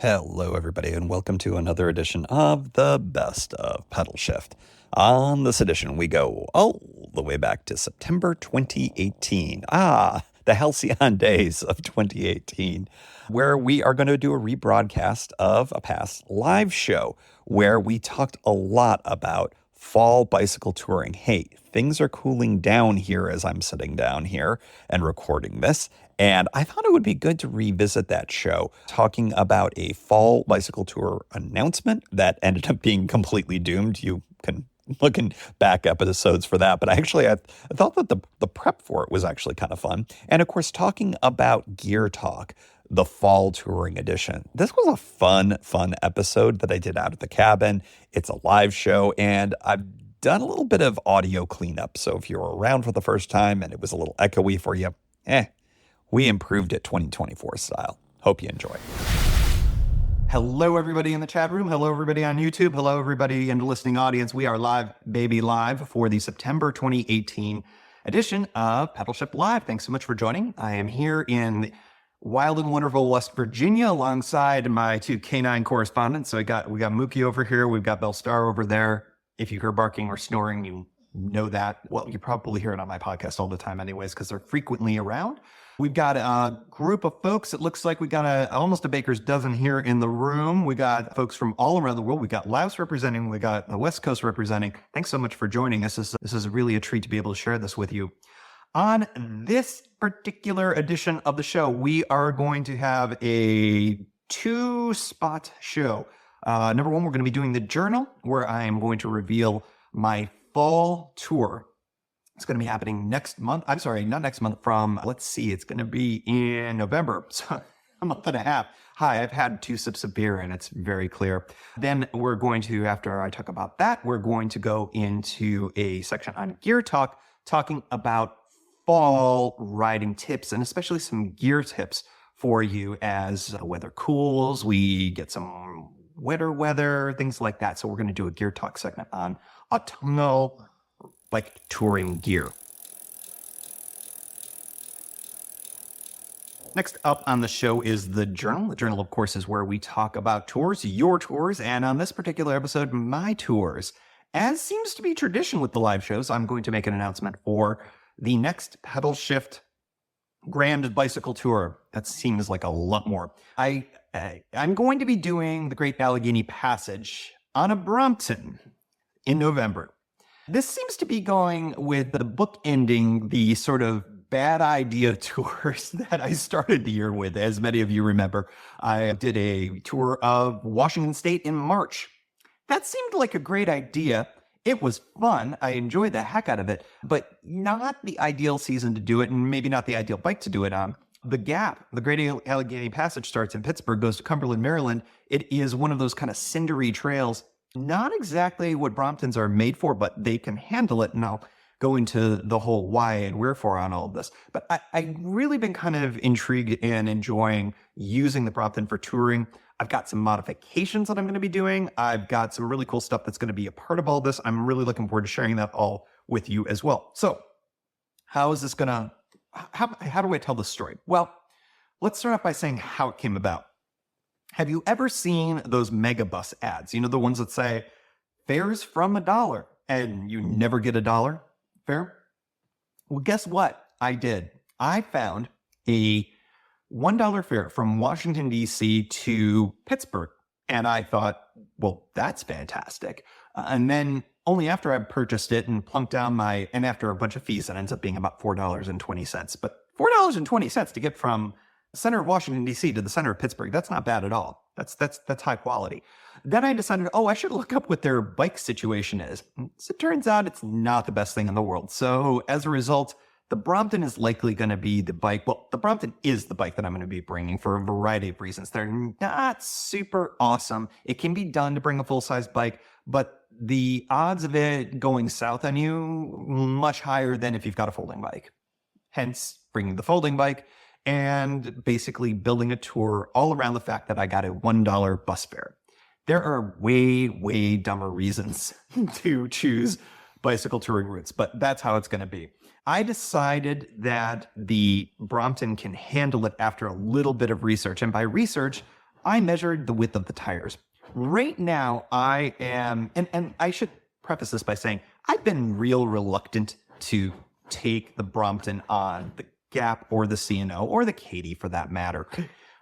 Hello, everybody, and welcome to another edition of the Best of Pedalshift. On this edition, we go all the way back to September 2018. The halcyon days of 2018, where we are going to do a rebroadcast of a past live show where we talked a lot about fall bicycle touring. Hey, things are cooling down here as I'm sitting down here and recording this. And I thought it would be good to revisit that show, talking about a fall bicycle tour announcement that ended up being completely doomed. You can look in back episodes for that. But I thought that the prep for it was actually kind of fun. And of course, talking about Gear Talk, the fall touring edition. This was a fun episode that I did out at the cabin. It's a live show, and I've done a little bit of audio cleanup. So if you're around for the first time and it was a little echoey for you, we improved it 2024 style. Hope you enjoy. Hello, everybody in the chat room. Hello, everybody on YouTube. Hello, everybody in the listening audience. We are live, baby, live for the September 2018 edition of Pedalshift Live. Thanks so much for joining. I am here in wild and wonderful West Virginia alongside my two canine correspondents. So we got Mookie over here. We've got Bell Star over there. If you hear barking or snoring, you know that. Well, you probably hear it on my podcast all the time anyways, because they're frequently around. We've got a group of folks. It looks like we got almost a baker's dozen here in the room. We got folks from all around the world. We got Laos representing. We got the West Coast representing. Thanks so much for joining us. This is really a treat to be able to share this with you. On this particular edition of the show, we are going to have a two-spot show. Number one, we're going to be doing the journal, where I am going to reveal my fall tour. It's going to be happening next month. I'm sorry, not next month, it's going to be in November. So a month and a half. Hi, I've had 2 sips of beer and it's very clear. Then we're going to, after I talk about that, we're going to go into a section on Gear Talk, talking about fall riding tips and especially some gear tips for you as the weather cools. We get some wetter weather, things like that. So we're going to do a Gear Talk segment on autumnal touring gear. Next up on the show is the journal. The journal, of course, is where we talk about tours, your tours, and on this particular episode, my tours. As seems to be tradition with the live shows, I'm going to make an announcement for the next Pedalshift Grand Bicycle Tour. That seems like a lot more. I'm going to be doing the Great Allegheny Passage on a Brompton in November. This seems to be going with the book ending the sort of bad idea tours that I started the year with. As many of you remember, I did a tour of Washington State in March. That seemed like a great idea. It was fun. I enjoyed the heck out of it, but not the ideal season to do it, and maybe not the ideal bike to do it on. The Gap, the Great Allegheny Passage, starts in Pittsburgh, goes to Cumberland, Maryland. It is one of those kind of cindery trails. Not exactly what Bromptons are made for, but they can handle it. And I'll go into the whole why and wherefore on all of this. But I've really been kind of intrigued and enjoying using the Brompton for touring. I've got some modifications that I'm going to be doing. I've got some really cool stuff that's going to be a part of all this. I'm really looking forward to sharing that all with you as well. So how is this going to, how do I tell this story? Well, let's start off by saying how it came about. Have you ever seen those megabus ads? You know, the ones that say fares from $1 and you never get $1 fare? Well, guess what? I did. I found a $1 fare from Washington, D.C. to Pittsburgh. And I thought, well, that's fantastic. And then only after I purchased it and plunked down and after a bunch of fees, it ends up being about $4.20. But $4.20 to get from the center of Washington, D.C. to the center of Pittsburgh, that's not bad at all. That's high quality. Then I decided, I should look up what their bike situation is. So it turns out it's not the best thing in the world. So as a result, the Brompton is likely going to be the bike. Well, the Brompton is the bike that I'm going to be bringing for a variety of reasons. They're not super awesome. It can be done to bring a full-size bike, but the odds of it going south on you, much higher than if you've got a folding bike. Hence, bringing the folding bike and basically building a tour all around the fact that I got a $1 bus fare. There are way, way dumber reasons to choose bicycle touring routes, but that's how it's going to be. I decided that the Brompton can handle it after a little bit of research. And by research, I measured the width of the tires. Right now, I am, and I should preface this by saying I've been real reluctant to take the Brompton on the Gap or the C&O or the Katy for that matter.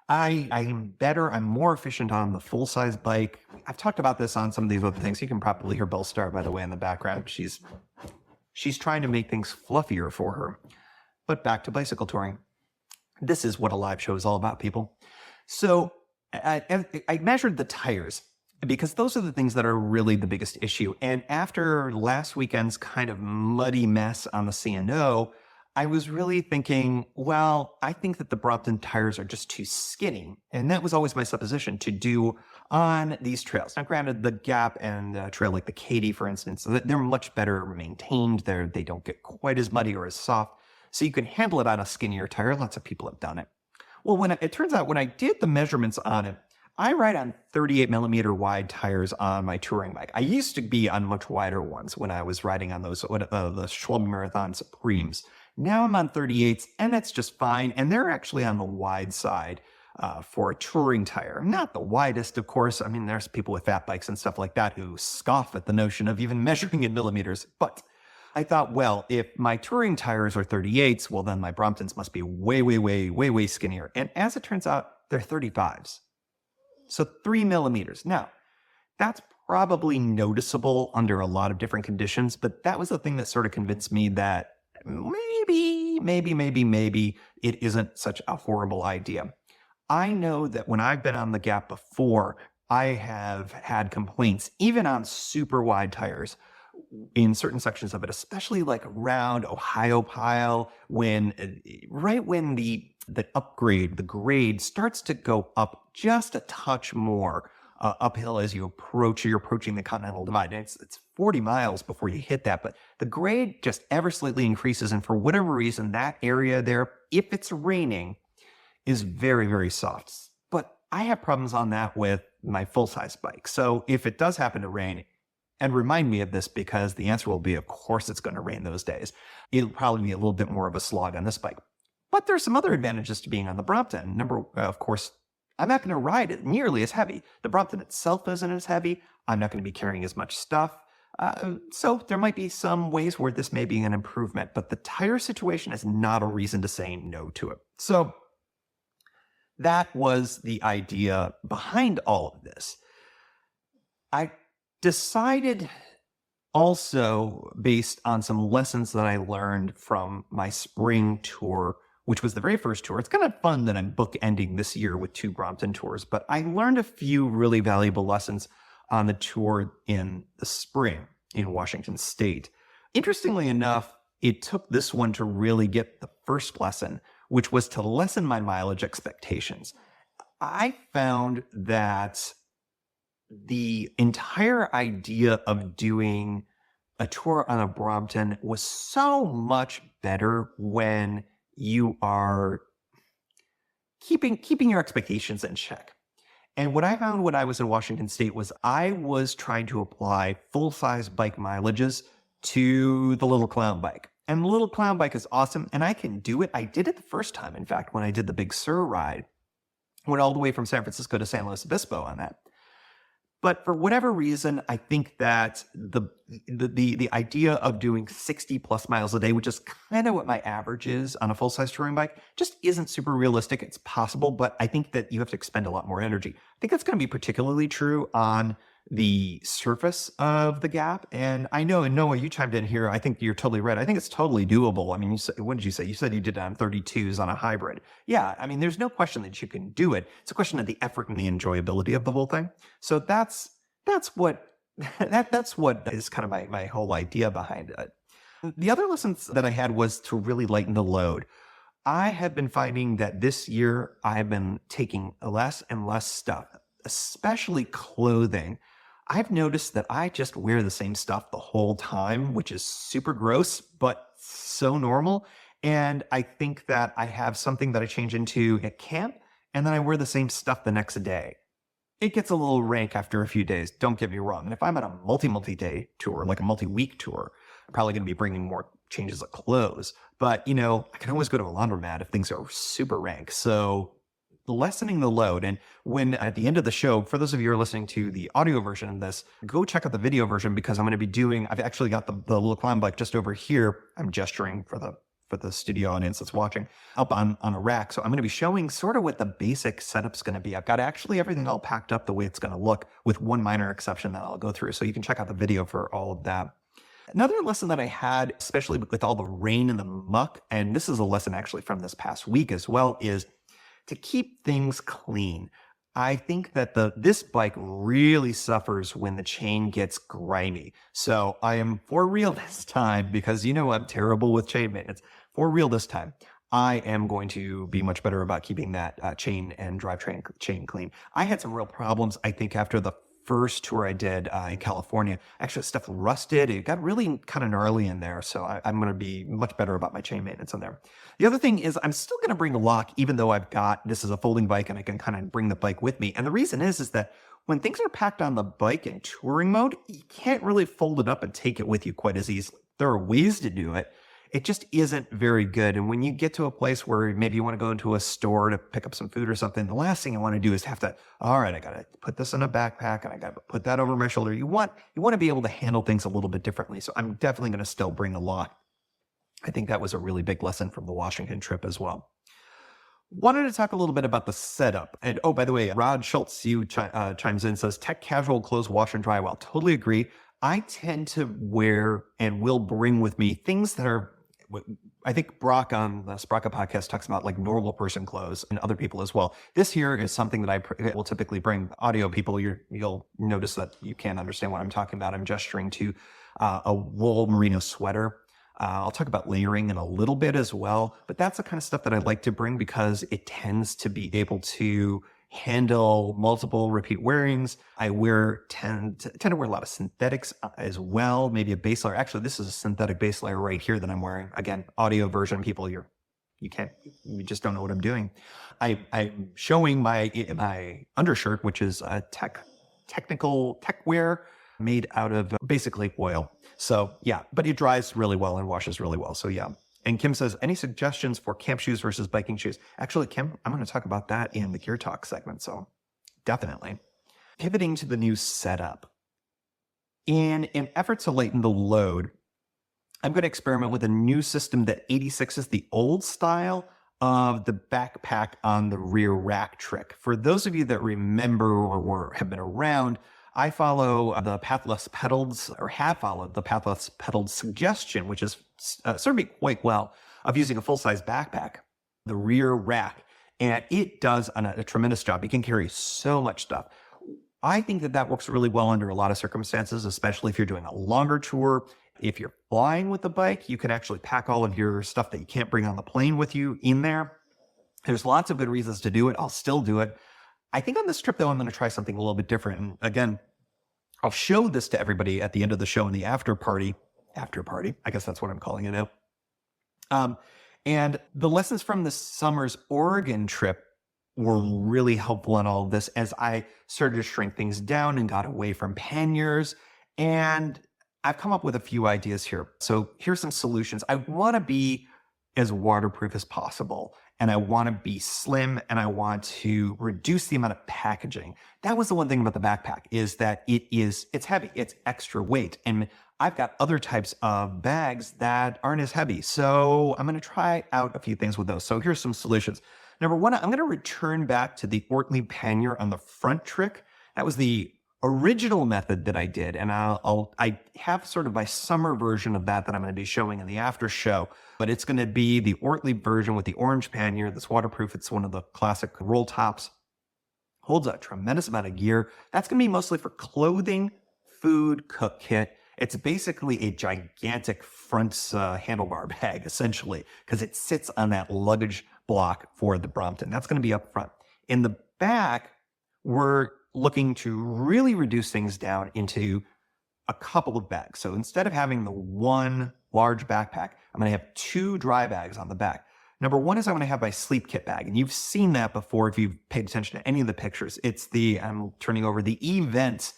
I'm more efficient on the full-size bike. I've talked about this on some of these other things. You can probably hear Belle Star, by the way, in the background. She's trying to make things fluffier for her. But back to bicycle touring. This is what a live show is all about, people. So I measured the tires because those are the things that are really the biggest issue. And after last weekend's kind of muddy mess on the C&O, I was really thinking, well, I think that the Brompton tires are just too skinny. And that was always my supposition to do on these trails. Now, granted, the Gap and a trail like the Katy, for instance, they're much better maintained. They don't get quite as muddy or as soft. So you can handle it on a skinnier tire. Lots of people have done it. Well, it turns out when I did the measurements on it, I ride on 38 millimeter wide tires on my touring bike. I used to be on much wider ones when I was riding on those the Schwab Marathon Supremes. Now I'm on 38s, and that's just fine. And they're actually on the wide side for a touring tire. Not the widest, of course. I mean, there's people with fat bikes and stuff like that who scoff at the notion of even measuring in millimeters. But I thought, well, if my touring tires are 38s, well, then my Bromptons must be way, way, way, way, way skinnier. And as it turns out, they're 35s. So 3 millimeters. Now, that's probably noticeable under a lot of different conditions, but that was the thing that sort of convinced me that maybe it isn't such a horrible idea. I know that when I've been on the Gap before, I have had complaints, even on super wide tires, in certain sections of it, especially like around Ohio Pile, right when the grade starts to go up just a touch more uphill as you're approaching the Continental Divide. And it's 40 miles before you hit that, but the grade just ever slightly increases. And for whatever reason, that area there, if it's raining, is very, very soft. But I have problems on that with my full-size bike. So if it does happen to rain, and remind me of this because the answer will be, of course, it's going to rain those days. It'll probably be a little bit more of a slog on this bike. But there's some other advantages to being on the Brompton. Of course, I'm not going to ride it nearly as heavy. The Brompton itself isn't as heavy. I'm not going to be carrying as much stuff. So there might be some ways where this may be an improvement, but the tire situation is not a reason to say no to it. So that was the idea behind all of this. I decided also based on some lessons that I learned from my spring tour, which was the very first tour. It's kind of fun that I'm bookending this year with 2 Brompton tours, but I learned a few really valuable lessons on the tour in the spring in Washington State. Interestingly enough, it took this one to really get the first lesson, which was to lessen my mileage expectations. I found that the entire idea of doing a tour on a Brompton was so much better when you are keeping your expectations in check. And what I found when I was in Washington State was I was trying to apply full-size bike mileages to the Little Clown bike. And the Little Clown bike is awesome, and I can do it. I did it the first time, in fact, when I did the Big Sur ride. Went all the way from San Francisco to San Luis Obispo on that. But for whatever reason, I think that the idea of doing 60 plus miles a day, which is kind of what my average is on a full-size touring bike, just isn't super realistic. It's possible, but I think that you have to expend a lot more energy. I think that's going to be particularly true on the surface of the Gap. And I know, and Noah, you chimed in here. I think you're totally right. I think it's totally doable. I mean, what did you say? You said you did it on 32s on a hybrid. Yeah, I mean, there's no question that you can do it. It's a question of the effort and the enjoyability of the whole thing. So that's what is kind of my whole idea behind it. The other lessons that I had was to really lighten the load. I have been finding that this year I have been taking less and less stuff, especially clothing. I've noticed that I just wear the same stuff the whole time, which is super gross, but so normal. And I think that I have something that I change into at camp, and then I wear the same stuff the next day. It gets a little rank after a few days, don't get me wrong. And if I'm on a multi-day tour, like a multi-week tour, I'm probably going to be bringing more changes of clothes. But, I can always go to a laundromat if things are super rank. So lessening the load. And when at the end of the show, for those of you who are listening to the audio version of this, go check out the video version because I'm going to be doing, I've actually got the little climb bike just over here. I'm gesturing for the studio audience that's watching, up on a rack. So I'm going to be showing sort of what the basic setup's going to be. I've got actually everything all packed up the way it's going to look, with one minor exception that I'll go through. So you can check out the video for all of that. Another lesson that I had, especially with all the rain and the muck, and this is a lesson actually from this past week as well, is to keep things clean. I think that this bike really suffers when the chain gets grimy. So I am for real this time, because I'm terrible with chain maintenance. For real this time, I am going to be much better about keeping that chain and drivetrain chain clean. I had some real problems, I think, after the first tour I did in California. Actually, stuff rusted. It got really kind of gnarly in there. So I'm going to be much better about my chain maintenance in there. The other thing is I'm still going to bring a lock, even though this is a folding bike and I can kind of bring the bike with me. And the reason is that when things are packed on the bike in touring mode, you can't really fold it up and take it with you quite as easily. There are ways to do it. It just isn't very good. And when you get to a place where maybe you want to go into a store to pick up some food or something, the last thing you want to do is have to, all right, I got to put this in a backpack and I got to put that over my shoulder. You want to be able to handle things a little bit differently. So I'm definitely going to still bring a lock. I think that was a really big lesson from the Washington trip as well. Wanted to talk a little bit about the setup. And oh, by the way, Rod Schultz, chimes in, says, tech casual clothes wash and dry well. Totally agree. I tend to wear and will bring with me things that are, I think Brock on the Sprocka podcast talks about like normal person clothes, and other people as well. This here is something that I will typically bring. Audio people, you'll notice that you can't understand what I'm talking about. I'm gesturing to a wool merino sweater. I'll talk about layering in a little bit as well, but that's the kind of stuff that I like to bring because it tends to be able to handle multiple repeat wearings. I tend to wear a lot of synthetics as well, maybe a base layer. Actually, this is a synthetic base layer right here that I'm wearing. Again, audio version people, you just don't know what I'm doing. I'm showing my undershirt, which is a technical tech wear made out of basically oil. So yeah, but it dries really well and washes really well. So yeah. And Kim says, any suggestions for camp shoes versus biking shoes? Actually, Kim, I'm going to talk about that in the Gear Talk segment. So definitely. Pivoting to the new setup. In an effort to lighten the load, I'm going to experiment with a new system that 86's the old style of the backpack on the rear rack trick. For those of you that remember or have been around, I follow the Pathless Pedals, or have followed the Pathless Pedals suggestion, which is served me quite well, of using a full-size backpack, the rear rack, and it does a tremendous job. You can carry so much stuff. I think that works really well under a lot of circumstances, especially if you're doing a longer tour. If you're flying with the bike, you can actually pack all of your stuff that you can't bring on the plane with you in there. There's lots of good reasons to do it. I'll still do it. I think on this trip, though, I'm going to try something a little bit different. And again, I'll show this to everybody at the end of the show in the after party. I guess that's what I'm calling it now. And the lessons from this summer's Oregon trip were really helpful in all of this as I started to shrink things down and got away from panniers. And I've come up with a few ideas here. So here's some solutions. I want to be as waterproof as possible. And I want to be slim, and I want to reduce the amount of packaging. That was the one thing about the backpack, is that it's heavy, it's extra weight. And I've got other types of bags that aren't as heavy. So I'm going to try out a few things with those. So here's some solutions. Number one, I'm going to return back to the Ortlieb pannier on the front trick. That was the original method that I did. And I have sort of my summer version of that I'm going to be showing in the after show, but it's going to be the Ortlieb version with the orange pannier that's waterproof. It's one of the classic roll tops. Holds a tremendous amount of gear. That's going to be mostly for clothing, food, cook kit. It's basically a gigantic front handlebar bag, essentially, because it sits on that luggage block for the Brompton. That's going to be up front. In the back, we're looking to really reduce things down into a couple of bags. So instead of having the one large backpack, I'm going to have two dry bags on the back. Number one is I'm going to have my sleep kit bag. And you've seen that before if you've paid attention to any of the pictures. I'm turning over the Event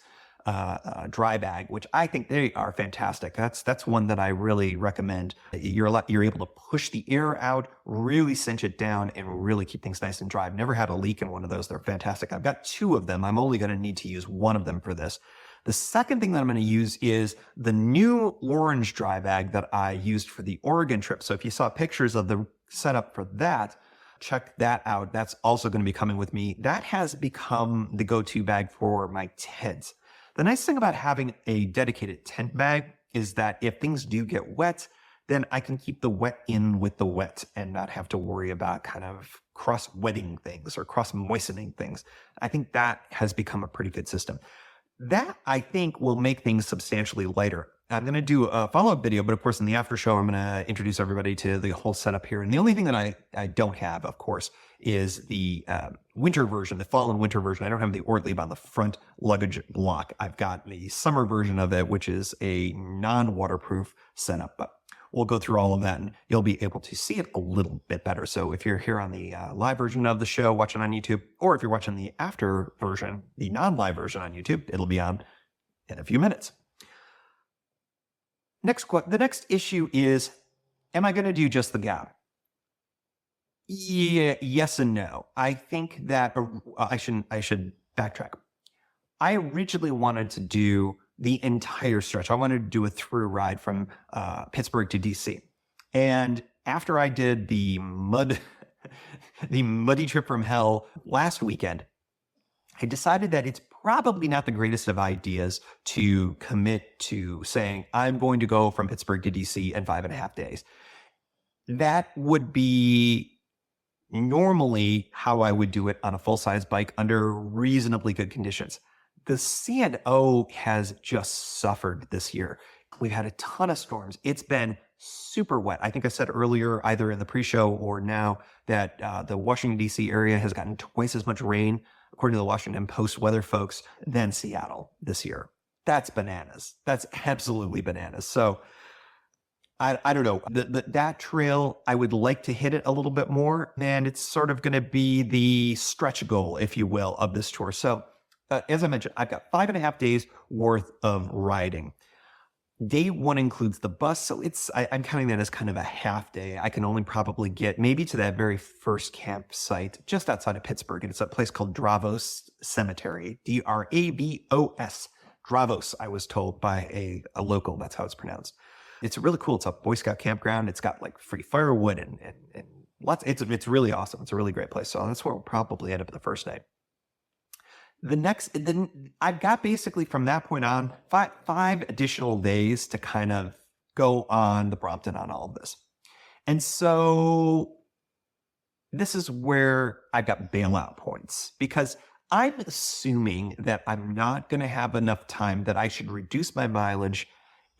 dry bag, which I think they are fantastic. That's one that I really recommend. You're able to push the air out, really cinch it down, and really keep things nice and dry. I've never had a leak in one of those. They're fantastic. I've got 2 of them. I'm only going to need to use one of them for this. The second thing that I'm going to use is the new orange dry bag that I used for the Oregon trip. So if you saw pictures of the setup for that, check that out. That's also going to be coming with me. That has become the go-to bag for my tents. The nice thing about having a dedicated tent bag is that if things do get wet, then I can keep the wet in with the wet and not have to worry about kind of cross-wetting things or cross-moistening things. I think that has become a pretty good system. That, I think, will make things substantially lighter. I'm going to do a follow-up video, but of course, in the after show, I'm going to introduce everybody to the whole setup here. And the only thing that I don't have, of course, is the winter version, the fall and winter version. I don't have the Ortlieb on the front luggage block. I've got the summer version of it, which is a non-waterproof setup. But we'll go through all of that and you'll be able to see it a little bit better. So if you're here on the live version of the show, watching on YouTube, or if you're watching the after version, the non-live version on YouTube, it'll be on in a few minutes. The next issue is, am I going to do just the gap? Yeah, yes and no. I think that I should backtrack. I originally wanted to do the entire stretch. I wanted to do a through ride from Pittsburgh to DC. And after I did the muddy trip from hell last weekend, I decided that it's probably not the greatest of ideas to commit to saying, I'm going to go from Pittsburgh to DC in 5.5 days. That would be normally how I would do it on a full-size bike under reasonably good conditions. The C&O has just suffered this year. We've had a ton of storms. It's been super wet. I think I said earlier, either in the pre-show or now, that the Washington, D.C. area has gotten twice as much rain, according to the Washington Post weather folks, than Seattle this year. That's bananas. That's absolutely bananas. So I don't know. That trail, I would like to hit it a little bit more, and it's sort of going to be the stretch goal, if you will, of this tour. So as I mentioned, I've got 5.5 days worth of riding. Day 1 includes the bus, so I'm counting that as kind of a half day. I can only probably get maybe to that very first campsite just outside of Pittsburgh, and it's a place called Dravos Cemetery, Dravos. Dravos, I was told by a local, that's how it's pronounced. It's really cool. It's a Boy Scout campground. It's got like free firewood and lots. It's really awesome. It's a really great place. So that's where we'll probably end up the first night. Then I've got basically from that point on five additional days to kind of go on the Brompton on all of this. And so this is where I've got bailout points, because I'm assuming that I'm not going to have enough time, that I should reduce my mileage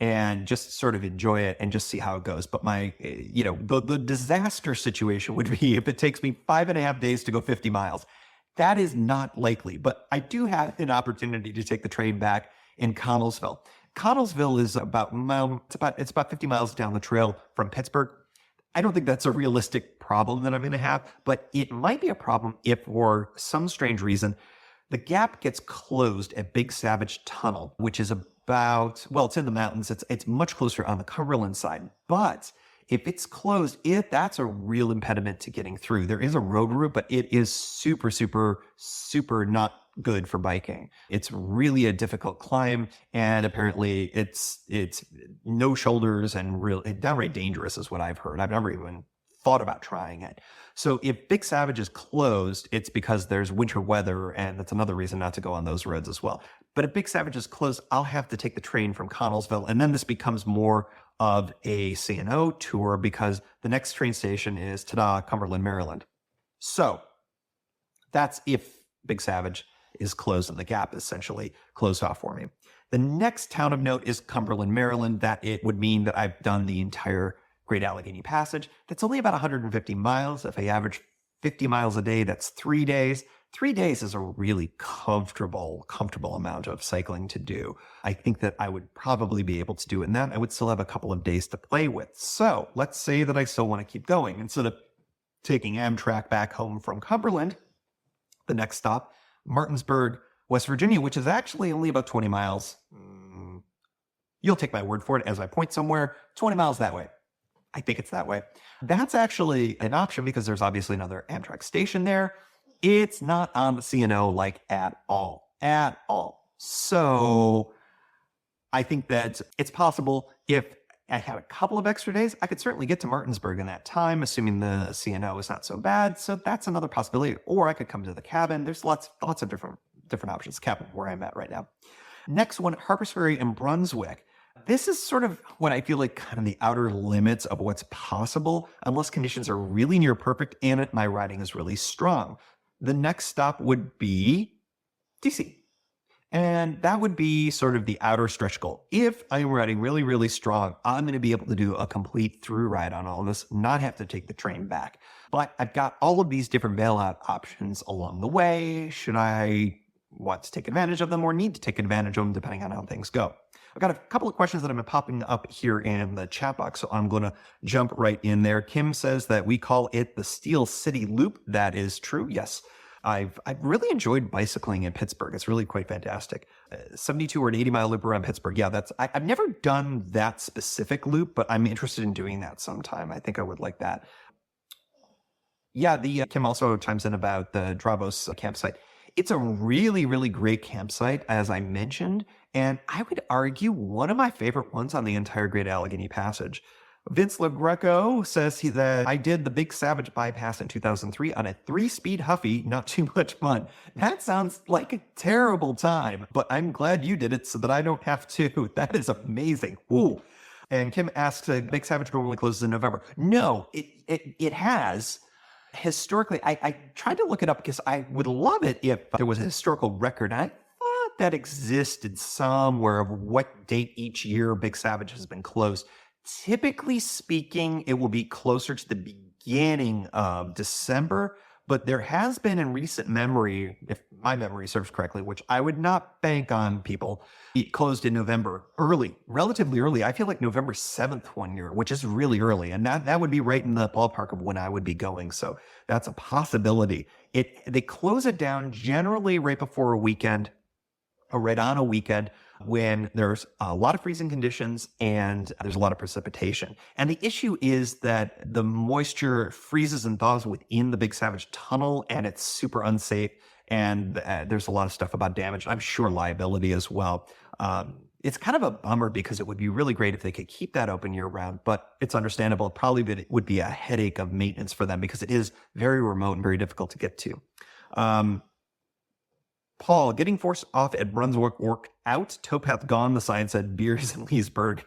and just sort of enjoy it and just see how it goes. But the disaster situation would be if it takes me 5.5 days to go 50 miles. That is not likely, but I do have an opportunity to take the train back in Connellsville. Connellsville is it's about 50 miles down the trail from Pittsburgh. I don't think that's a realistic problem that I'm going to have, but it might be a problem if, for some strange reason, the gap gets closed at Big Savage Tunnel, which is it's in the mountains. It's much closer on the Cumberland side. But if it's closed, that's a real impediment to getting through. There is a road route, but it is super, super, super not good for biking. It's really a difficult climb, and apparently it's no shoulders and downright dangerous is what I've heard. I've never even thought about trying it. So if Big Savage is closed, it's because there's winter weather, and that's another reason not to go on those roads as well. But if Big Savage is closed, I'll have to take the train from Connellsville, and then this becomes more of a C&O tour, because the next train station is Cumberland, Maryland. So that's if Big Savage is closed and the gap is essentially closed off for me. The next town of note is Cumberland, Maryland. That it would mean that I've done the entire Great Allegheny Passage. That's only about 150 miles. If I average 50 miles a day, that's 3 days. 3 days is a really comfortable amount of cycling to do. I think that I would probably be able to do it, and that I would still have a couple of days to play with. So let's say that I still want to keep going. Instead of taking Amtrak back home from Cumberland, the next stop, Martinsburg, West Virginia, which is actually only about 20 miles. You'll take my word for it as I point somewhere, 20 miles that way. I think it's that way. That's actually an option because there's obviously another Amtrak station there. It's not on the C&O like at all. So I think that it's possible if I had a couple of extra days, I could certainly get to Martinsburg in that time, assuming the C&O is not so bad. So that's another possibility. Or I could come to the cabin. There's lots of different options. Cabin, where I'm at right now. Next one, Harpers Ferry and Brunswick. This is sort of what I feel like kind of the outer limits of what's possible, unless conditions are really near perfect and my riding is really strong. The next stop would be DC. And that would be sort of the outer stretch goal. If I'm riding really, really strong, I'm going to be able to do a complete through ride on all of this, not have to take the train back. But I've got all of these different bailout options along the way. Should I want to take advantage of them or need to take advantage of them depending on how things go? I've got a couple of questions that have been popping up here in the chat box, so I'm going to jump right in there. Kim says that we call it the Steel City Loop. That is true. Yes. I've really enjoyed bicycling in Pittsburgh. It's really quite fantastic. 72 or an 80-mile loop around Pittsburgh. Yeah, I've never done that specific loop, but I'm interested in doing that sometime. I think I would like that. Yeah, Kim also chimes in about the Dravos campsite. It's a really, really great campsite, as I mentioned, and I would argue one of my favorite ones on the entire Great Allegheny Passage. Vince LaGreco says that I did the Big Savage bypass in 2003 on a 3-speed Huffy, not too much fun. That sounds like a terrible time, but I'm glad you did it so that I don't have to. That is amazing. Ooh. And Kim asks, Big Savage normally closes in November. No, it has. Historically, I tried to look it up because I would love it if there was a historical record. I thought that existed somewhere of what date each year Big Savage has been closed. Typically speaking, it will be closer to the beginning of December, but there has been in recent memory, if my memory serves correctly, which I would not bank on people, it closed in November early, relatively early. I feel like November 7th one year, which is really early. And that would be right in the ballpark of when I would be going. So that's a possibility. They close it down generally right before a weekend or right on a weekend, when there's a lot of freezing conditions and there's a lot of precipitation. And the issue is that the moisture freezes and thaws within the Big Savage tunnel, and it's super unsafe. And there's a lot of stuff about damage. I'm sure liability as well. It's kind of a bummer because it would be really great if they could keep that open year round, but it's understandable. Probably that it would be a headache of maintenance for them because it is very remote and very difficult to get to. Paul, getting forced off at Brunswick worked out. Towpath gone. The sign said beers in Leesburg.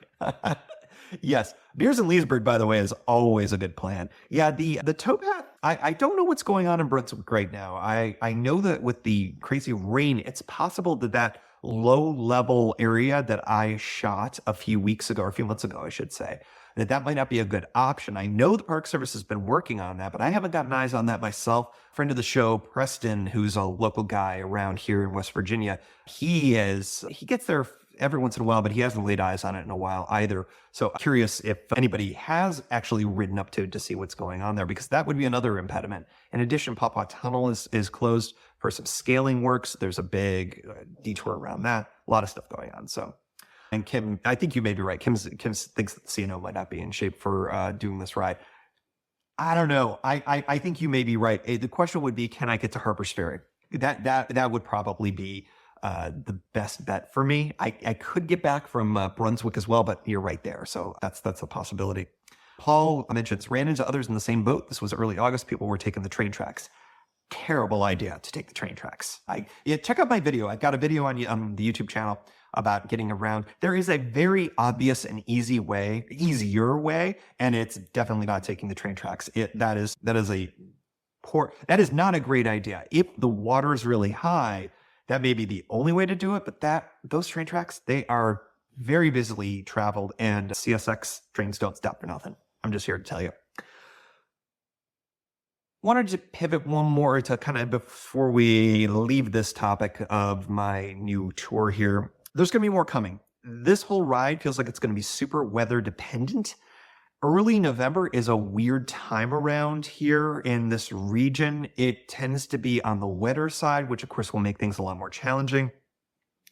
Yes, beers in Leesburg, by the way, is always a good plan. Yeah, the towpath, I don't know what's going on in Brunswick right now. I know that with the crazy rain, it's possible that low-level area that I shot a few months ago, I should say, that might not be a good option. I know the Park Service has been working on that, but I haven't gotten eyes on that myself. Friend of the show, Preston, who's a local guy around here in West Virginia, he gets there every once in a while, but he hasn't laid eyes on it in a while either. So I'm curious if anybody has actually ridden up to see what's going on there, because that would be another impediment. In addition, Pawpaw Tunnel is closed for some scaling works. There's a big detour around that. A lot of stuff going on. So. And Kim, I think you may be right. Kim thinks that the C&O might not be in shape for doing this ride. I don't know. I think you may be right. The question would be, can I get to Harpers Ferry? That would probably be the best bet for me. I could get back from Brunswick as well, but you're right there. So that's a possibility. Paul mentions, ran into others in the same boat. This was early August. People were taking the train tracks. Terrible idea to take the train tracks. Check out my video. I've got a video on the YouTube channel about getting around. There is a very obvious and easier way, and it's definitely not taking the train tracks. That is not a great idea. If the water is really high, that may be the only way to do it, but those train tracks, they are very busily traveled, and CSX trains don't stop for nothing. I'm just here to tell you. Wanted to pivot one more to kind of before we leave this topic of my new tour here. There's going to be more coming. This whole ride feels like it's going to be super weather dependent. Early November is a weird time around here in this region. It tends to be on the wetter side, which of course will make things a lot more challenging.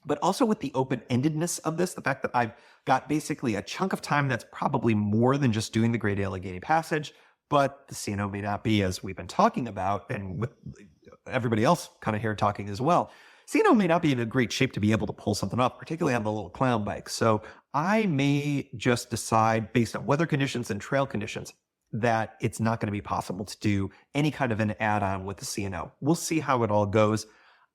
But also with the open-endedness of this, the fact that I've got basically a chunk of time that's probably more than just doing the Great Allegheny Passage, but the CNO may not be, as we've been talking about, and with everybody else kind of here talking as well. CNO may not be in a great shape to be able to pull something off, particularly on the little clown bike. So I may just decide, based on weather conditions and trail conditions, that it's not going to be possible to do any kind of an add-on with the CNO. We'll see how it all goes.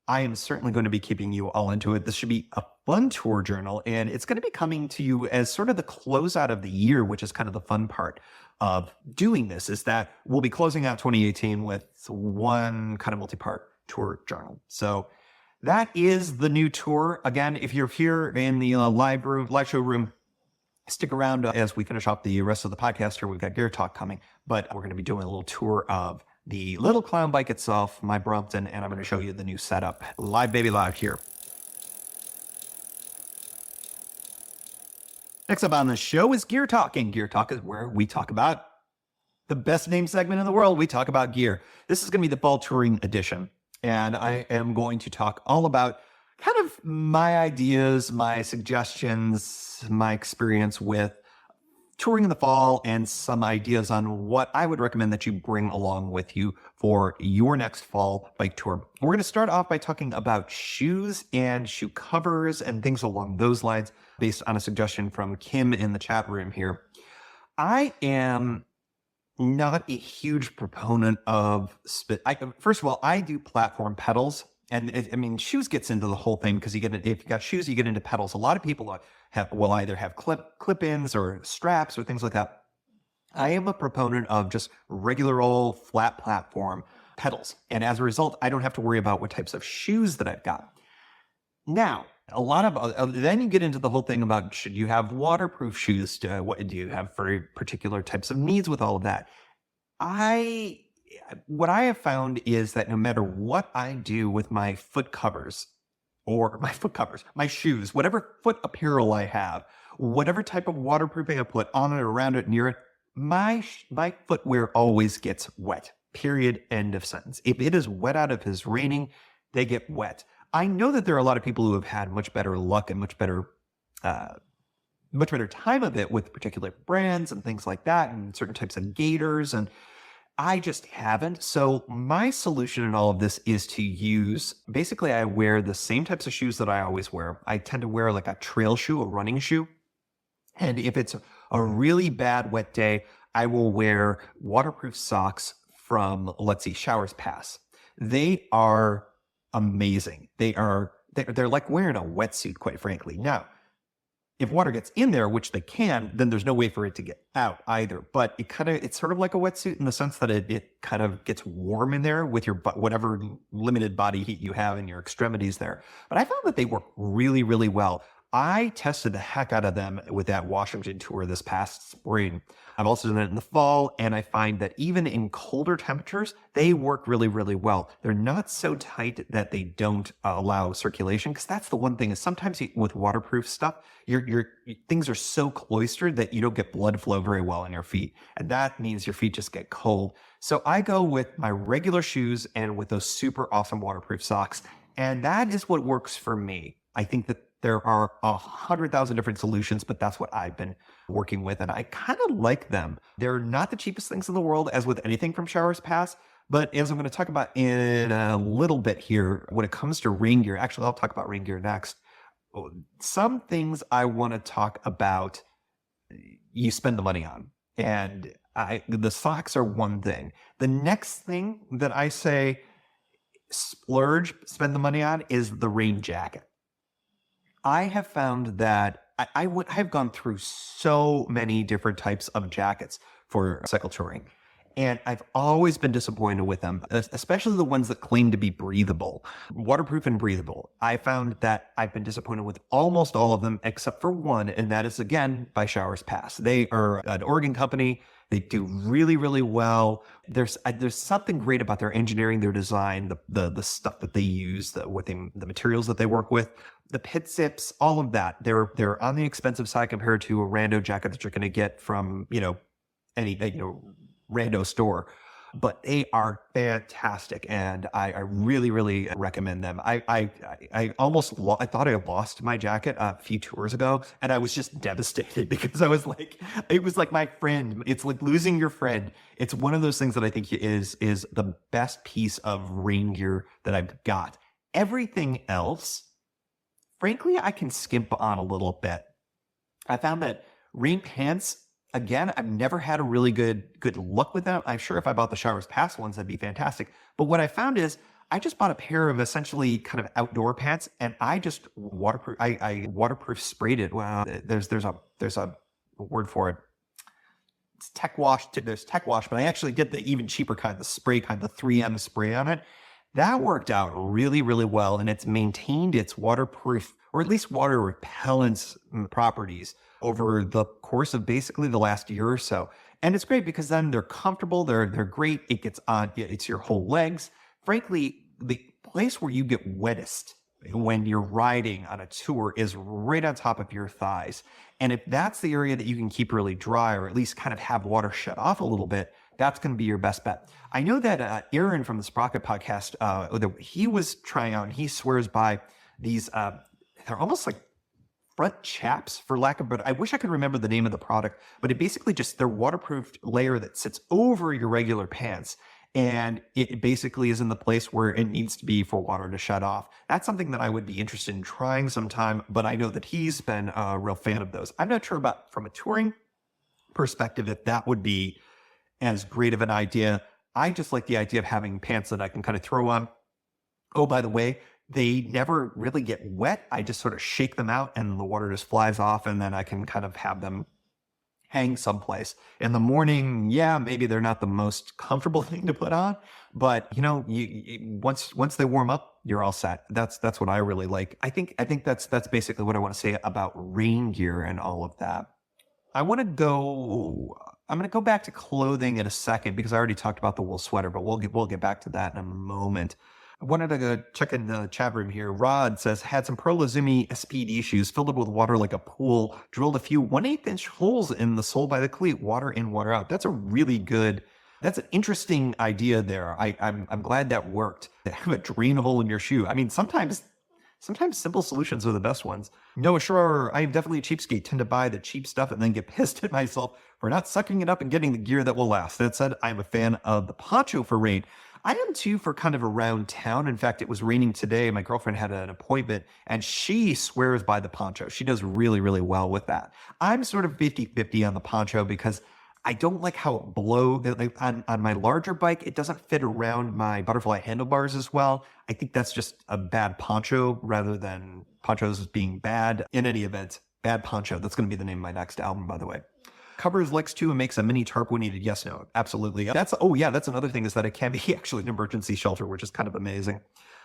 I am certainly going to be keeping you all into it. This should be a fun tour journal, and it's going to be coming to you as sort of the closeout of the year, which is kind of the fun part of doing this, is that we'll be closing out 2018 with one kind of multi-part tour journal. So that is the new tour. Again, if you're here in the live show room, stick around as we finish off the rest of the podcast here. We've got Gear Talk coming, but we're going to be doing a little tour of the little clown bike itself, my Brompton, and I'm going to show you the new setup. Live, baby, live here. Next up on the show is Gear Talk, and Gear Talk is where we talk about the best named segment in the world. We talk about gear. This is going to be the fall touring edition, and I am going to talk all about kind of my ideas, my suggestions, my experience with touring in the fall, and some ideas on what I would recommend that you bring along with you for your next fall bike tour. We're going to start off by talking about shoes and shoe covers and things along those lines based on a suggestion from Kim in the chat room here. I am not a huge proponent of first of all, I do platform pedals. And shoes gets into the whole thing because if you got shoes, you get into pedals. A lot of people will either have clip-ins or straps or things like that. I am a proponent of just regular old flat platform pedals. And as a result, I don't have to worry about what types of shoes that I've got. Now, then you get into the whole thing about, should you have waterproof shoes? What do you have for particular types of needs with all of that? What I have found is that no matter what I do with my my shoes, whatever foot apparel I have, whatever type of waterproofing I put on it, around it, near it, my footwear always gets wet. Period. End of sentence. If it is wet out, if it's raining, they get wet. I know that there are a lot of people who have had much better luck and much better time of it with particular brands and things like that, and certain types of gaiters, and I just haven't. So my solution in all of this is to use, basically I wear the same types of shoes that I always wear. I tend to wear like a trail shoe, a running shoe. And if it's a really bad wet day, I will wear waterproof socks from, Showers Pass. They are amazing. They're like wearing a wetsuit, quite frankly. Now, if water gets in there, which they can, then there's no way for it to get out either. But it's sort of like a wetsuit in the sense that it kind of gets warm in there with your whatever limited body heat you have in your extremities there. But I found that they work really, really well. I tested the heck out of them with that Washington tour this past spring. I've also done it in the fall, and I find that even in colder temperatures, they work really, really well. They're not so tight that they don't allow circulation, because that's the one thing is sometimes with waterproof stuff, your things are so cloistered that you don't get blood flow very well in your feet, and that means your feet just get cold. So I go with my regular shoes and with those super awesome waterproof socks, and that is what works for me. I think that there are 100,000 different solutions, but that's what I've been working with, and I kind of like them. They're not the cheapest things in the world, as with anything from Showers Pass, but as I'm going to talk about in a little bit here, when it comes to rain gear, actually, I'll talk about rain gear next. Some things I want to talk about you spend the money on, and the socks are one thing. The next thing that I say spend the money on is the rain jacket. I have found that I've gone through so many different types of jackets for cycle touring, and I've always been disappointed with them, especially the ones that claim to be breathable, waterproof and breathable. I found that I've been disappointed with almost all of them except for one, and that is, again, by Showers Pass. They are an Oregon company. They do really, really well. There's something great about their engineering, their design, the stuff that they use, the materials that they work with, the pit zips, all of that. They're on the expensive side compared to a rando jacket that you're going to get from, any rando store, but they are fantastic, and I really, really recommend them. I thought I lost my jacket a few tours ago, and I was just devastated because I was like, it was like my friend. It's like losing your friend. It's one of those things that I think is the best piece of rain gear that I've got. Everything else, frankly, I can skimp on a little bit. I found that rain pants, again, I've never had a really good luck with them. I'm sure if I bought the Showers Pass ones, that'd be fantastic. But what I found is I just bought a pair of essentially kind of outdoor pants, and I just waterproof. I waterproof sprayed it. Well, there's a word for it. It's tech wash. There's tech wash, but I actually did the even cheaper kind, the spray kind, the 3M spray on it. That worked out really, really well, and it's maintained its waterproof, or at least water repellent properties over the course of basically the last year or so. And it's great because then they're comfortable, they're great. It gets on, it's your whole legs. Frankly, the place where you get wettest when you're riding on a tour is right on top of your thighs. And if that's the area that you can keep really dry, or at least kind of have water shut off a little bit, that's going to be your best bet. I know that Aaron from the Sprocket podcast, he was trying out, and he swears by these, they're almost like front chaps, for lack of, but I wish I could remember the name of the product, but it basically just, they're waterproofed layer that sits over your regular pants. And it basically is in the place where it needs to be for water to shut off. That's something that I would be interested in trying sometime, but I know that he's been a real fan of those. I'm not sure about, from a touring perspective, if that would be as great of an idea. I just like the idea of having pants that I can kind of throw on. Oh, by the way, they never really get wet. I just sort of shake them out and the water just flies off, and then I can kind of have them hang someplace. In the morning, yeah, maybe they're not the most comfortable thing to put on, but once they warm up, you're all set. That's what I really like. I think that's basically what I want to say about rain gear and all of that. I'm going to go back to clothing in a second because I already talked about the wool sweater, but we'll get back to that in a moment. I wanted to go check in the chat room here. Rod says, had some Pro Lazumi SPD shoes filled up with water like a pool, drilled a few 1/8 inch holes in the sole by the cleat, water in, water out. That's an interesting idea there. I'm glad that worked. To have a drain hole in your shoe. I mean, sometimes simple solutions are the best ones. No, sure, I am definitely a cheapskate, tend to buy the cheap stuff and then get pissed at myself for not sucking it up and getting the gear that will last. That said, I'm a fan of the poncho for rain. I am too for kind of around town. In fact, it was raining today. My girlfriend had an appointment and she swears by the poncho. She does really, really well with that. I'm sort of 50-50 on the poncho because I don't like how it blows. Like on my larger bike, it doesn't fit around my butterfly handlebars as well. I think that's just a bad poncho rather than ponchos being bad. In any event, bad poncho. That's going to be the name of my next album, by the way. Covers legs too and makes a mini tarp when needed. Yes, no, absolutely. That's another thing, is that it can be actually an emergency shelter, which is kind of amazing.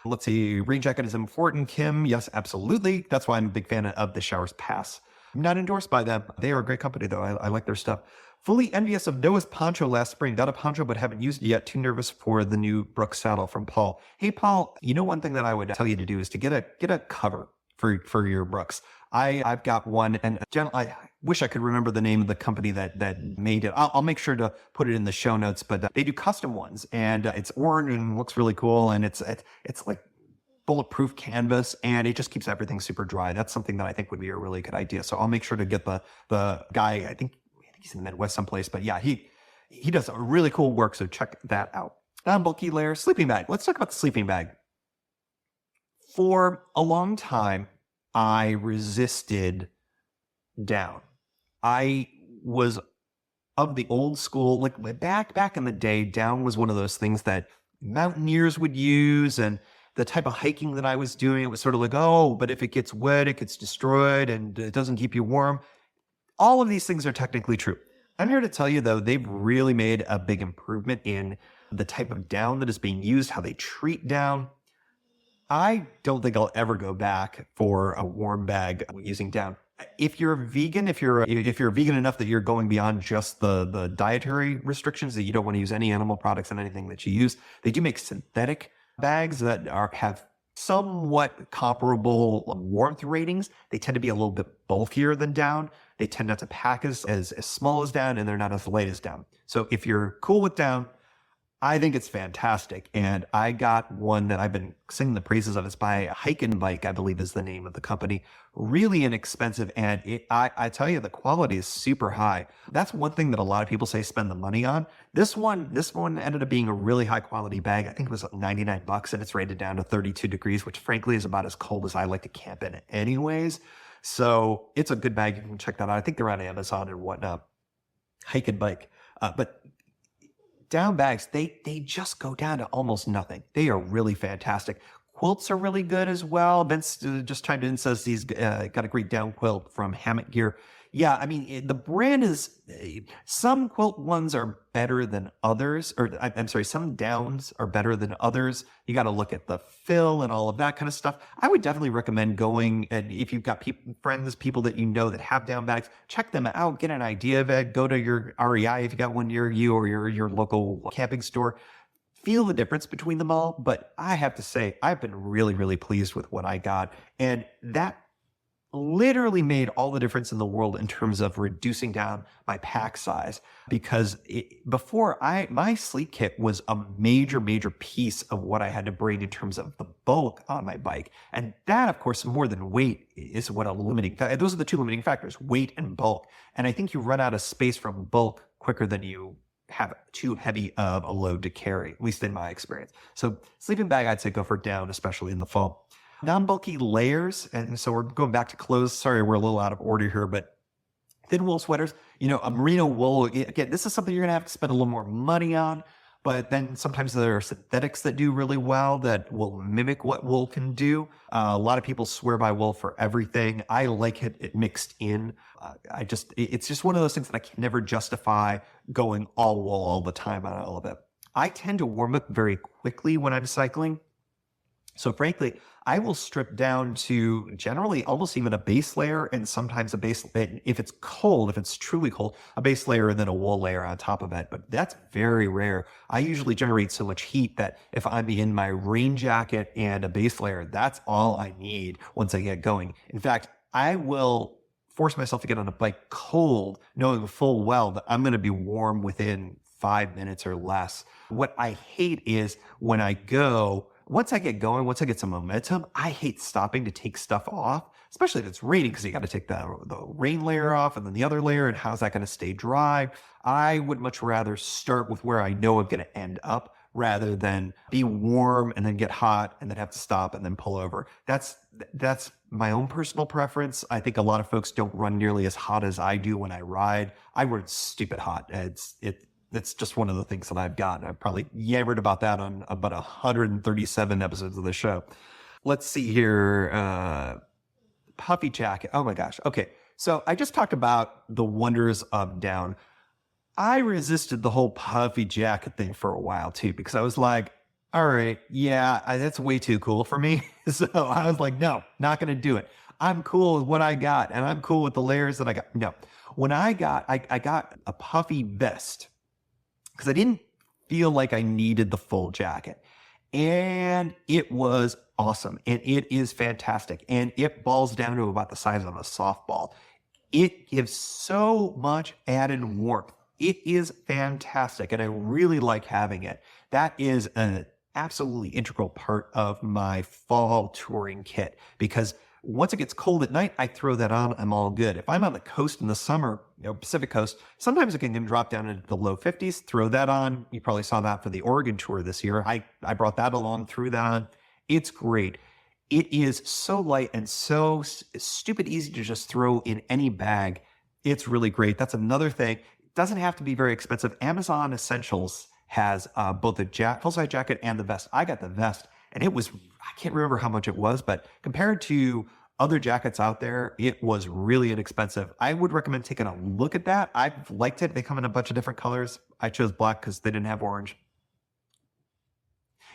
Let's see. Rain jacket is important, Kim. Yes, absolutely. That's why I'm a big fan of the Showers Pass. I'm not endorsed by them. They are a great company, though. I like their stuff. Fully envious of Noah's poncho last spring. Got a poncho, but haven't used it yet. Too nervous for the new Brooks saddle, from Paul. Hey, Paul, one thing that I would tell you to do is to get a cover for your Brooks. I've got one, and I wish I could remember the name of the company that made it. I'll make sure to put it in the show notes, but they do custom ones, and it's orange and looks really cool, and it's like bulletproof canvas, and it just keeps everything super dry. That's something that I think would be a really good idea. So I'll make sure to get the guy. I think he's in the Midwest someplace, but yeah, he does a really cool work. So check that out. Non-bulky layer sleeping bag. Let's talk about the sleeping bag. For a long time, I resisted down. I was of the old school, like back in the day, down was one of those things that mountaineers would use, and the type of hiking that I was doing, it was sort of like, oh, but if it gets wet, it gets destroyed and it doesn't keep you warm. All of these things are technically true. I'm here to tell you, though, they've really made a big improvement in the type of down that is being used, how they treat down. I don't think I'll ever go back for a warm bag using down. If you're a vegan, if you're vegan enough that you're going beyond just the dietary restrictions, that you don't want to use any animal products in anything that you use, they do make synthetic bags that have somewhat comparable warmth ratings. They tend to be a little bit bulkier than down. They tend not to pack as small as down, and they're not as light as down. So if you're cool with down, I think it's fantastic. And I got one that I've been singing the praises of. It's by Hike and Bike, I believe is the name of the company. Really inexpensive. And I tell you, the quality is super high. That's one thing that a lot of people say spend the money on. This one ended up being a really high quality bag. I think it was $99 and it's rated down to 32 degrees, which frankly is about as cold as I like to camp in anyways. So it's a good bag. You can check that out. I think they're on Amazon and whatnot. Hike and Bike. But down bags, they just go down to almost nothing. They are really fantastic. Quilts are really good as well. Vince just chimed in and says he's got a great down quilt from Hammock Gear. Yeah, I mean, the brand is, some quilt ones are better than others, or I'm sorry, some downs are better than others. You got to look at the fill and all of that kind of stuff. I would definitely recommend going, and if you've got friends, people that you know that have down bags, check them out, get an idea of it. Go to your REI if you got one near you, or your local camping store. Feel the difference between them all. But I have to say, I've been really, really pleased with what I got. And that literally made all the difference in the world in terms of reducing down my pack size, because before my sleep kit was a major piece of what I had to bring in terms of the bulk on my bike. And that, of course, more than weight is what those are the two limiting factors, weight and bulk. And I think you run out of space from bulk quicker than you have too heavy of a load to carry, at least in my experience. So sleeping bag, I'd say go for down, especially in the fall. Non-bulky layers, and so we're going back to clothes. Sorry, we're a little out of order here, but thin wool sweaters, a merino wool, again, this is something you're going to have to spend a little more money on, but then sometimes there are synthetics that do really well that will mimic what wool can do. A lot of people swear by wool for everything. I like it mixed in. It's just one of those things that I can never justify going all wool all the time on all of it. I tend to warm up very quickly when I'm cycling. So frankly, I will strip down to generally almost even a base layer, and sometimes if it's cold, if it's truly cold, a base layer and then a wool layer on top of it. But that's very rare. I usually generate so much heat that if I'm in my rain jacket and a base layer, that's all I need once I get going. In fact, I will force myself to get on a bike cold, knowing full well that I'm going to be warm within 5 minutes or less. What I hate is when once I get going, once I get some momentum, I hate stopping to take stuff off, especially if it's raining, because you got to take the rain layer off and then the other layer, and how's that going to stay dry? I would much rather start with where I know I'm going to end up rather than be warm and then get hot and then have to stop and then pull over. That's my own personal preference. I think a lot of folks don't run nearly as hot as I do when I ride. I run stupid hot. It's just one of the things that I've got. I've probably yammered about that on about 137 episodes of the show. Let's see here. Puffy jacket. Oh my gosh. Okay. So I just talked about the wonders of down. I resisted the whole puffy jacket thing for a while too, because I was like, all right, yeah, that's way too cool for me. So I was like, no, not going to do it. I'm cool with what I got, and I'm cool with the layers that I got. No, when I got a puffy vest, because I didn't feel like I needed the full jacket. And it was awesome. And it is fantastic. And it balls down to about the size of a softball. It gives so much added warmth. It is fantastic. And I really like having it. That is an absolutely integral part of my fall touring kit, because once it gets cold at night, I throw that on. I'm all good. If I'm on the coast in the summer, Pacific coast, sometimes it can drop down into the low 50s. Throw that on. You probably saw that for the Oregon tour this year. I brought that along, threw that on. It's great. It is so light and so stupid easy to just throw in any bag. It's really great. That's another thing. It doesn't have to be very expensive. Amazon Essentials has both the full-size jacket and the vest. I got the vest, and it was, I can't remember how much it was, but compared to other jackets out there, it was really inexpensive. I would recommend taking a look at that. I've liked it. They come in a bunch of different colors. I chose black because they didn't have orange.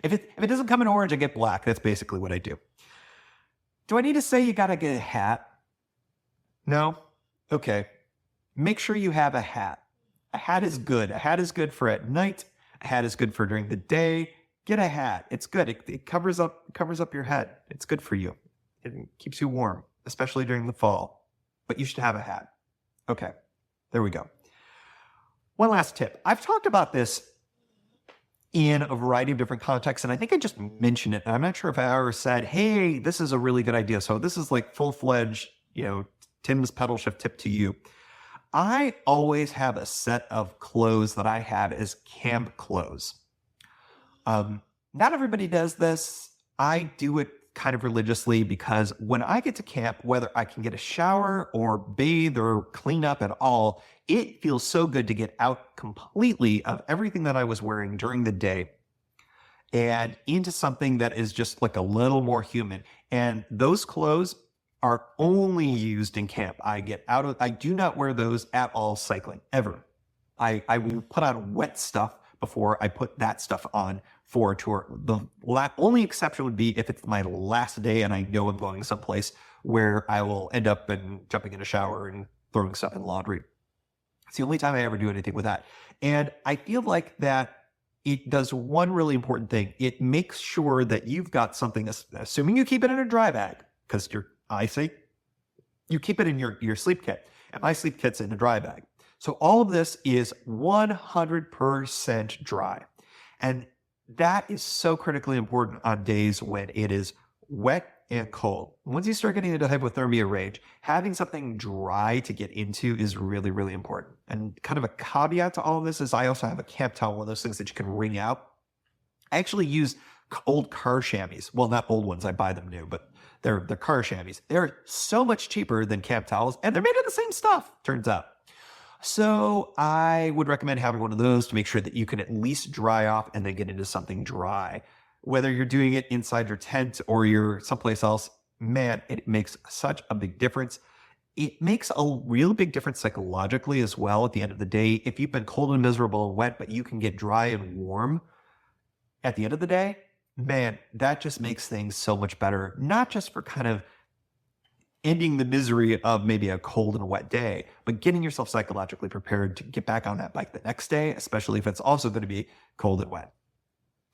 If it doesn't come in orange, I get black. That's basically what I do. Do I need to say you got to get a hat? No? Okay. Make sure you have a hat. A hat is good. A hat is good for at night. A hat is good for during the day. get a hat. It's good. It covers up your head. It's good for you. It keeps you warm, especially during the fall. But you should have a hat. Okay, there we go. One last tip. I've talked about this in a variety of different contexts, and I think I just mentioned it. I'm not sure if I ever said, hey, this is a really good idea. So this is like full-fledged, Tim's pedal shift tip to you. I always have a set of clothes that I have as camp clothes. Not everybody does this. I do it kind of religiously because when I get to camp, whether I can get a shower or bathe or clean up at all, it feels so good to get out completely of everything that I was wearing during the day and into something that is just like a little more human. And those clothes are only used in camp. I do not wear those at all cycling, ever. I will put on wet stuff before I put that stuff on for a tour. The only exception would be if it's my last day and I know I'm going someplace where I will end up jumping in a shower and throwing stuff in laundry. It's the only time I ever do anything with that. And I feel like that it does one really important thing. It makes sure that you've got something, assuming you keep it in a dry bag, because you keep it in your sleep kit. And my sleep kit's in a dry bag. So all of this is 100% dry. And that is so critically important on days when it is wet and cold. Once you start getting into hypothermia range, having something dry to get into is really, really important. And kind of a caveat to all of this is I also have a camp towel, one of those things that you can wring out. I actually use old car chamois. Well, not old ones. I buy them new, but they're car chamois. They're so much cheaper than camp towels, and they're made of the same stuff, turns out. So I would recommend having one of those to make sure that you can at least dry off and then get into something dry. Whether you're doing it inside your tent or you're someplace else, man, it makes such a big difference. It makes a real big difference psychologically as well at the end of the day. If you've been cold and miserable and wet, but you can get dry and warm at the end of the day, man, that just makes things so much better. Not just for kind of ending the misery of maybe a cold and wet day, but getting yourself psychologically prepared to get back on that bike the next day, especially if it's also going to be cold and wet.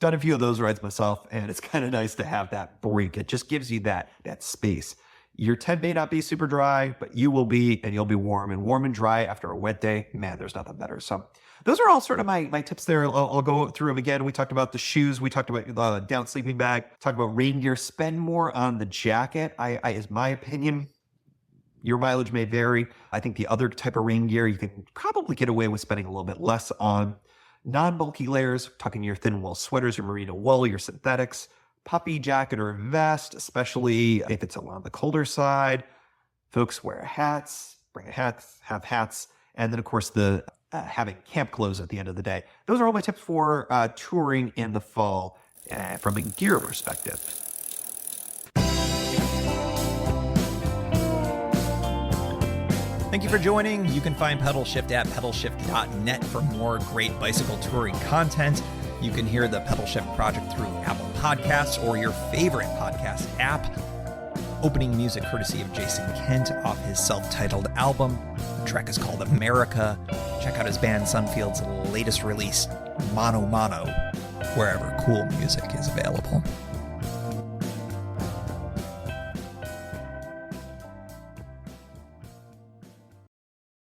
Done a few of those rides myself, and it's kind of nice to have that break. It just gives you that space. Your tent may not be super dry, but you will be, and you'll be warm. And warm and dry after a wet day, man, there's nothing better. So those are all sort of my tips there. I'll go through them again. We talked about the shoes. We talked about the down sleeping bag. Talked about rain gear. Spend more on the jacket. Is my opinion. Your mileage may vary. I think the other type of rain gear, you can probably get away with spending a little bit less on. Non-bulky layers, tucking your thin wool sweaters, your merino wool, your synthetics, puffy jacket or vest, especially if it's on the colder side. Folks wear hats, bring a hat, have hats, and then of course the having camp clothes at the end of the day. Those are all my tips for touring in the fall from a gear perspective. Thank you for joining. You can find Pedalshift at pedalshift.net for more great bicycle touring content. You can hear the Pedalshift Project through Apple Podcasts or your favorite podcast app. Opening music courtesy of Jason Kent off his self-titled album. The track is called America. Check out his band Sunfield's latest release, Mono Mono, wherever cool music is available.